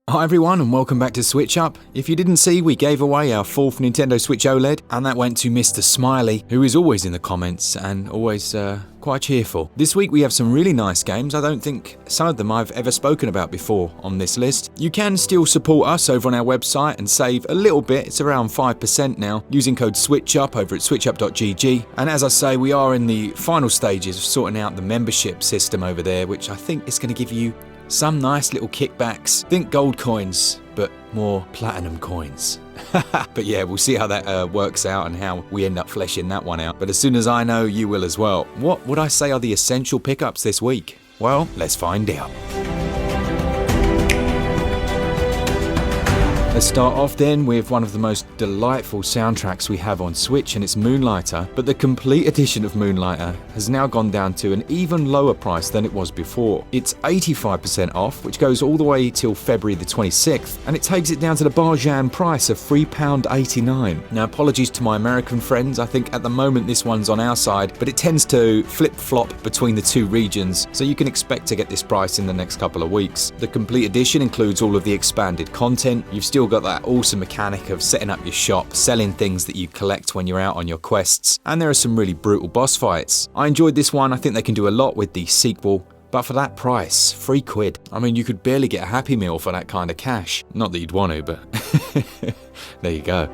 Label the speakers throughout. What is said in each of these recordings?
Speaker 1: Hi everyone and welcome back to SwitchUp. If you didn't see, we gave away our 4th Nintendo Switch OLED and that went to Mr. Smiley, who is always in the comments and always quite cheerful. This week we have some really nice games. I don't think some of them I've ever spoken about before on this list. You can still support us over on our website and save a little bit, it's around 5% now, using code SwitchUp over at switchup.gg. And as I say, we are in the final stages of sorting out the membership system over there, which I think is going to give you some nice little kickbacks. Think gold coins, but more platinum coins. But yeah, we'll see how that works out and how we end up fleshing that one out. But as soon as I know, you will as well. What would I say are the essential pickups this week? Well, let's find out. Let's start off then with one of the most delightful soundtracks we have on Switch, and it's Moonlighter, but the complete edition of Moonlighter has now gone down to an even lower price than it was before. It's 85% off, which goes all the way till February the 26th, and it takes it down to the bargain price of £3.89. Now, apologies to my American friends, I think at the moment this one's on our side, but it tends to flip-flop between the two regions, so you can expect to get this price in the next couple of weeks. The complete edition includes all of the expanded content. You've still got that awesome mechanic of setting up your shop, selling things that you collect when you're out on your quests, and there are some really brutal boss fights. I enjoyed this one. I think they can do a lot with the sequel, but for that price, £3. I mean, you could barely get a Happy Meal for that kind of cash. Not that you'd want to, but there you go.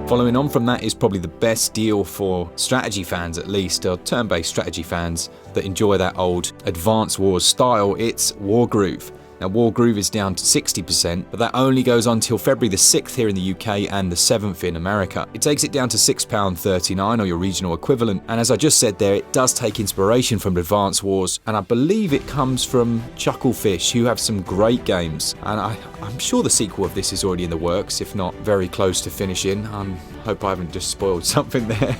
Speaker 1: Following on from that is probably the best deal for strategy fans, at least, or turn-based strategy fans that enjoy that old Advance Wars style. It's Wargroove. Now, Wargroove is down to 60%, but that only goes on till February the 6th here in the UK and the 7th in America. It takes it down to £6.39 or your regional equivalent, and as I just said there, it does take inspiration from Advance Wars, and I believe it comes from Chucklefish, who have some great games, and I'm sure the sequel of this is already in the works, if not very close to finishing. I hope I haven't just spoiled something there.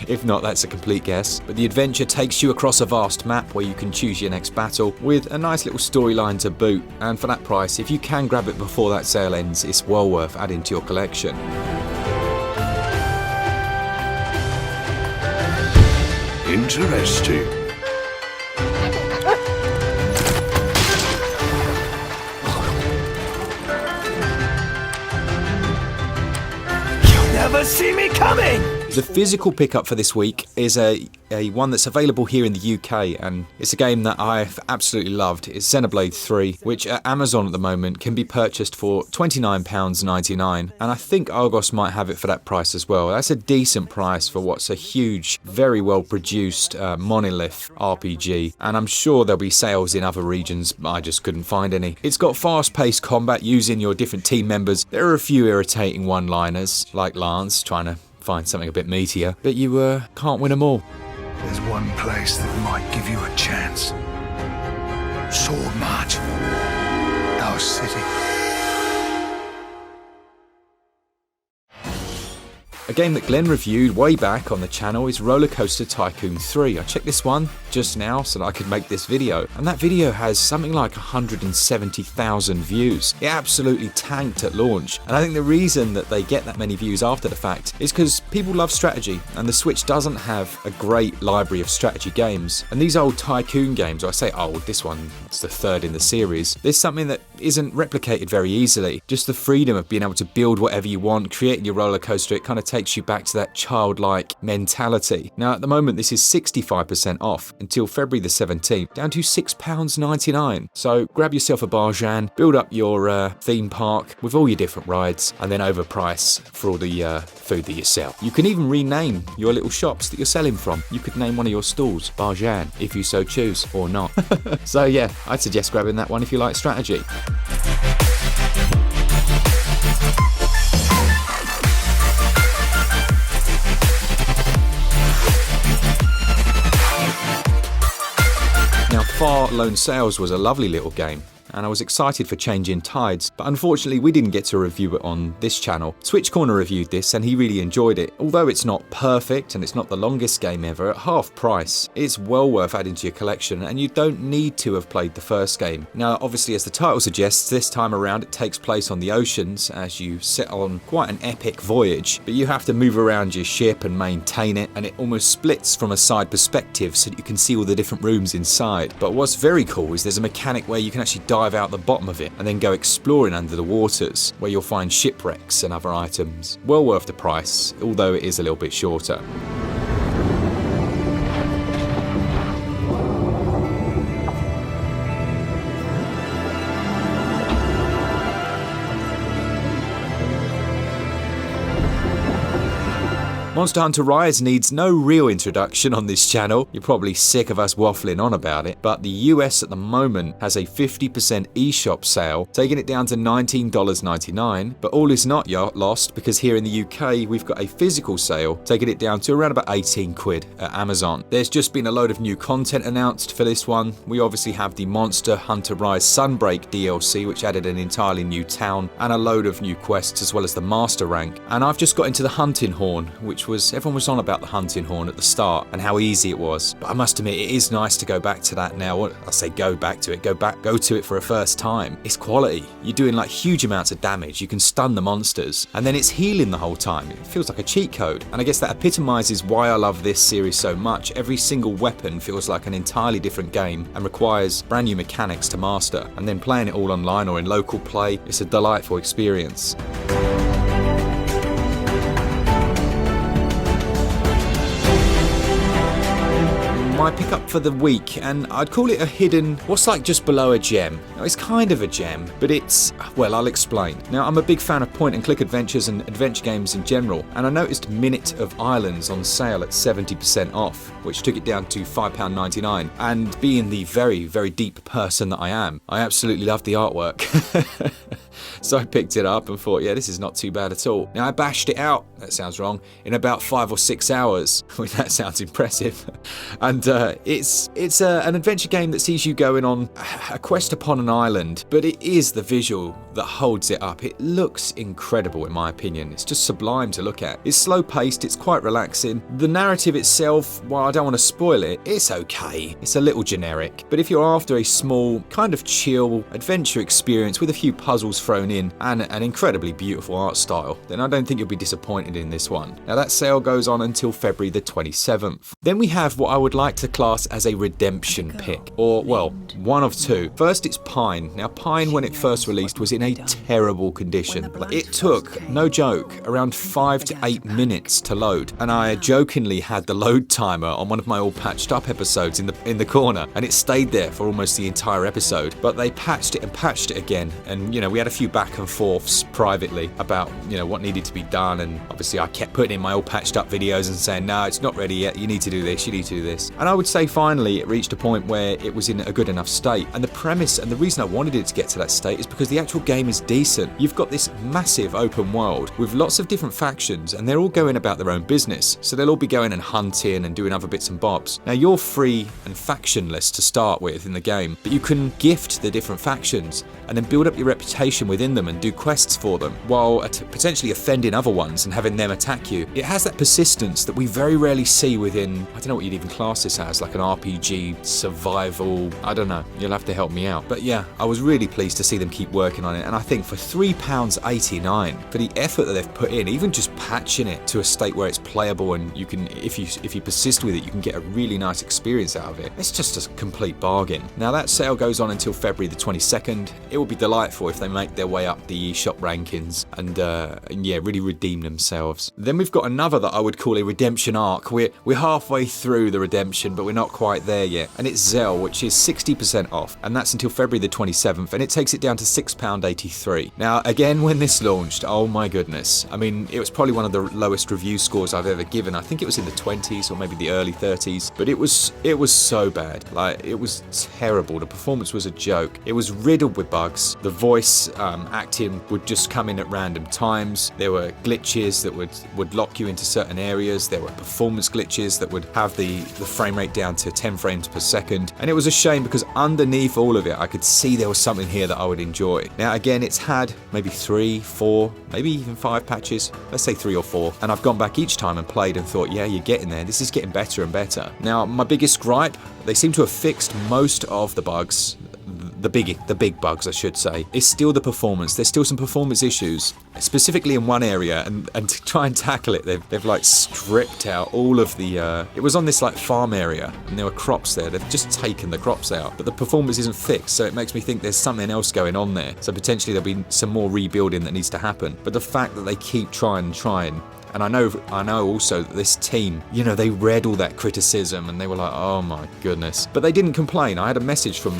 Speaker 1: If not, that's a complete guess. But the adventure takes you across a vast map where you can choose your next battle with a nice little storyline to boot. And for that price, if you can grab it before that sale ends, it's well worth adding to your collection.
Speaker 2: Interesting.
Speaker 3: You'll never see me coming!
Speaker 1: The physical pickup for this week is a one that's available here in the UK, and it's a game that I've absolutely loved. It's Xenoblade 3, which at Amazon at the moment can be purchased for £29.99, and I think Argos might have it for that price as well. That's a decent price for what's a huge, very well produced monolith RPG, and I'm sure there'll be sales in other regions, but I just couldn't find any. It's got fast-paced combat using your different team members. There are a few irritating one-liners, like Lance trying to find something a bit meatier, but you can't win them all.
Speaker 2: There's one place that might give you a chance. Sword March. Our city.
Speaker 1: A game that Glen reviewed way back on the channel is Roller Coaster Tycoon 3. I checked this one just now so that I could make this video, and that video has something like 170,000 views. It absolutely tanked at launch, and I think the reason that they get that many views after the fact is because people love strategy, and the Switch doesn't have a great library of strategy games. And these old Tycoon games, or I say old, this one, it's the third in the series, there's something that isn't replicated very easily. Just the freedom of being able to build whatever you want, creating your roller coaster, it kind of takes you back to that childlike mentality. Now at the moment this is 65% off until February the 17th, down to £6.99. So grab yourself a bargain, build up your theme park with all your different rides, and then overprice for all the food that you sell. You can even rename your little shops that you're selling from. You could name one of your stalls Bargain if you so choose, or not. So yeah, I'd suggest grabbing that one if you like strategy. Far Lone Sales was a lovely little game, and I was excited for Changing Tides, but unfortunately we didn't get to review it on this channel. Switch Corner reviewed this and he really enjoyed it. Although it's not perfect and it's not the longest game ever, at half price, it's well worth adding to your collection, and you don't need to have played the first game. Now obviously, as the title suggests, this time around it takes place on the oceans as you set on quite an epic voyage, but you have to move around your ship and maintain it, and it almost splits from a side perspective so that you can see all the different rooms inside. But what's very cool is there's a mechanic where you can actually dive out the bottom of it and then go exploring under the waters, where you'll find shipwrecks and other items. Well worth the price, although it is a little bit shorter. Monster Hunter Rise needs no real introduction on this channel. You're probably sick of us waffling on about it, but the US at the moment has a 50% eShop sale, taking it down to $19.99, but all is not lost, because here in the UK we've got a physical sale, taking it down to around about 18 quid at Amazon. There's just been a load of new content announced for this one. We obviously have the Monster Hunter Rise Sunbreak DLC, which added an entirely new town and a load of new quests, as well as the Master rank. And I've just got into the Hunting Horn, which everyone was on about the Hunting Horn at the start and how easy it was, but I must admit it is nice to go back to that now. I say go back to it, go to it for a first time. It's quality. You're doing like huge amounts of damage, you can stun the monsters, and then it's healing the whole time. It feels like a cheat code, and I guess that epitomizes why I love this series so much. Every single weapon feels like an entirely different game and requires brand new mechanics to master, and then playing it all online or in local play, it's a delightful experience. My pickup for the week, and I'd call it a hidden, what's like just below a gem. Now, it's kind of a gem, but it's, well, I'll explain. Now, I'm a big fan of point-and-click adventures and adventure games in general, and I noticed Minute of Islands on sale at 70% off, which took it down to £5.99, and being the very, very deep person that I am, I absolutely love the artwork. So I picked it up and thought, yeah, this is not too bad at all. Now I bashed it out, that sounds wrong, in about 5 or 6 hours. That sounds impressive. And it's an adventure game that sees you going on a quest upon an island, but it is the visual that holds it up. It looks incredible in my opinion. It's just sublime to look at. It's slow paced, it's quite relaxing. The narrative itself, while I don't want to spoil it, it's okay. It's a little generic. But if you're after a small, kind of chill adventure experience with a few puzzles thrown in and an incredibly beautiful art style, then I don't think you'll be disappointed in this one. Now that sale goes on until February the 27th. Then we have what I would like to class as a redemption pick, or well, one of two. First it's Pine. Now Pine, when it first released, was in a terrible condition. It took, no joke, around 5 to 8 minutes to load, and I jokingly had the load timer on one of my all patched up episodes in the corner, and it stayed there for almost the entire episode. But they patched it and patched it again, and we had a few back and forths privately about what needed to be done, and obviously I kept putting in my all patched up videos and saying, no, it's not ready yet, you need to do this, you need to do this. And I would say finally it reached a point where it was in a good enough state, and the premise and the reason I wanted it to get to that state is because the actual game is decent. You've got this massive open world with lots of different factions, and they're all going about their own business, so they'll all be going and hunting and doing other bits and bobs. Now you're free and factionless to start with in the game, but you can gift the different factions and then build up your reputation within them and do quests for them, while potentially offending other ones and having them attack you. It has that persistence that we very rarely see within, I don't know what you'd even class this as, like an RPG, survival, I don't know, you'll have to help me out. But yeah, I was really pleased to see them keep working on it, and I think for £3.89, for the effort that they've put in, even just patching it to a state where it's playable and you can, if you persist with it, you can get a really nice experience out of it. It's just a complete bargain. Now that sale goes on until February the 22nd. It will be delightful if they make their way up the eShop rankings and yeah, really redeem themselves. Then we've got another that I would call a redemption arc. We're halfway through the redemption, but we're not quite there yet. And it's XEL, which is 60% off, and that's until February the 27th, and it takes it down to £6.83. Now again, when this launched, oh my goodness, I mean, it was probably one of the lowest review scores I've ever given. I think it was in the 20s or maybe the early 30s, but it was so bad. Like, it was terrible. The performance was a joke. It was riddled with bugs. The voice acting would just come in at random times. There were glitches, that would lock you into certain areas. There were performance glitches that would have the frame rate down to 10 frames per second. And it was a shame because underneath all of it, I could see there was something here that I would enjoy. Now, again, it's had maybe 3, 4, maybe even 5 patches. Let's say 3 or 4. And I've gone back each time and played and thought, yeah, you're getting there. This is getting better and better. Now, my biggest gripe, they seem to have fixed most of the bugs. The big bugs, I should say, is still the performance. There's still some performance issues, specifically in one area, and to try and tackle it, they've like stripped out all of the. It was on this like farm area, and there were crops there. They've just taken the crops out, but the performance isn't fixed, so it makes me think there's something else going on there. So potentially there'll be some more rebuilding that needs to happen. But the fact that they keep trying. And I know also that this team, you know, they read all that criticism and they were like, oh my goodness. But they didn't complain. I had a message from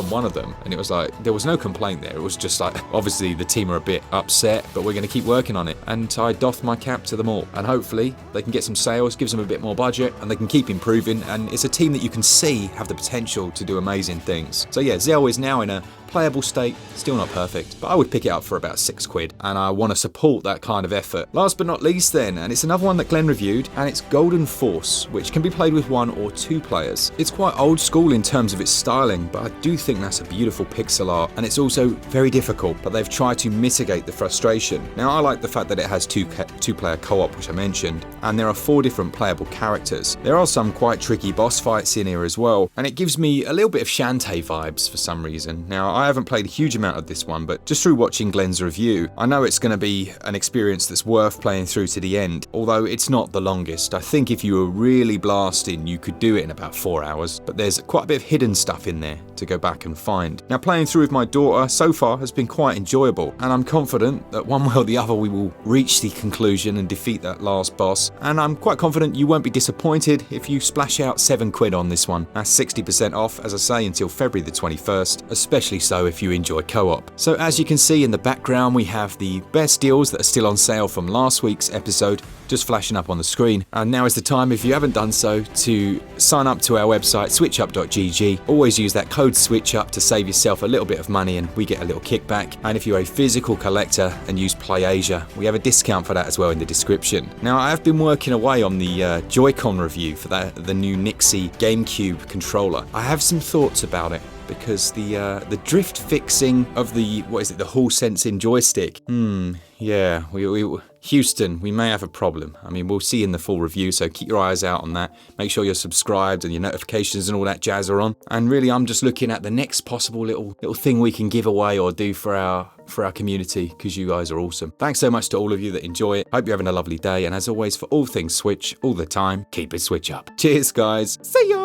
Speaker 1: one of them and it was like, there was no complaint there. It was just like, obviously the team are a bit upset, but we're going to keep working on it. And I doff my cap to them all. And hopefully they can get some sales, gives them a bit more budget, and they can keep improving. And it's a team that you can see have the potential to do amazing things. So yeah, XEL is now in a playable state, still not perfect, but I would pick it up for about £6, and I want to support that kind of effort. Last but not least then, and it's another one that Glen reviewed, and it's Golden Force, which can be played with 1 or 2 players. It's quite old school in terms of its styling, but I do think that's a beautiful pixel art, and it's also very difficult, but they've tried to mitigate the frustration. Now, I like the fact that it has two-player co-op, which I mentioned, and there are 4 different playable characters. There are some quite tricky boss fights in here as well, and it gives me a little bit of Shantae vibes for some reason. Now, I haven't played a huge amount of this one, but just through watching Glen's review, I know it's going to be an experience that's worth playing through to the end, although it's not the longest. I think if you were really blasting, you could do it in about 4 hours, but there's quite a bit of hidden stuff in there to go back and find. Now, playing through with my daughter so far has been quite enjoyable, and I'm confident that one way or the other we will reach the conclusion and defeat that last boss, and I'm quite confident you won't be disappointed if you splash out £7 on this one. That's 60% off, as I say, until February the 21st, especially so if you enjoy co-op. So as you can see in the background, we have the best deals that are still on sale from last week's episode just flashing up on the screen. And now is the time, if you haven't done so, to sign up to our website switchup.gg. Always use that code SwitchUp to save yourself a little bit of money and we get a little kickback. And if you're a physical collector and use PlayAsia, we have a discount for that as well in the description. Now, I have been working away on the Joy-Con review for the new Nixie GameCube controller. I have some thoughts about it, because the drift fixing of the Hall sensing joystick. Yeah, Houston, we may have a problem. I mean, we'll see in the full review, so keep your eyes out on that. Make sure you're subscribed and your notifications and all that jazz are on. And really, I'm just looking at the next possible little thing we can give away or do for our community, because you guys are awesome. Thanks so much to all of you that enjoy it. Hope you're having a lovely day, and as always, for all things Switch, all the time, keep it Switch up. Cheers, guys. See ya!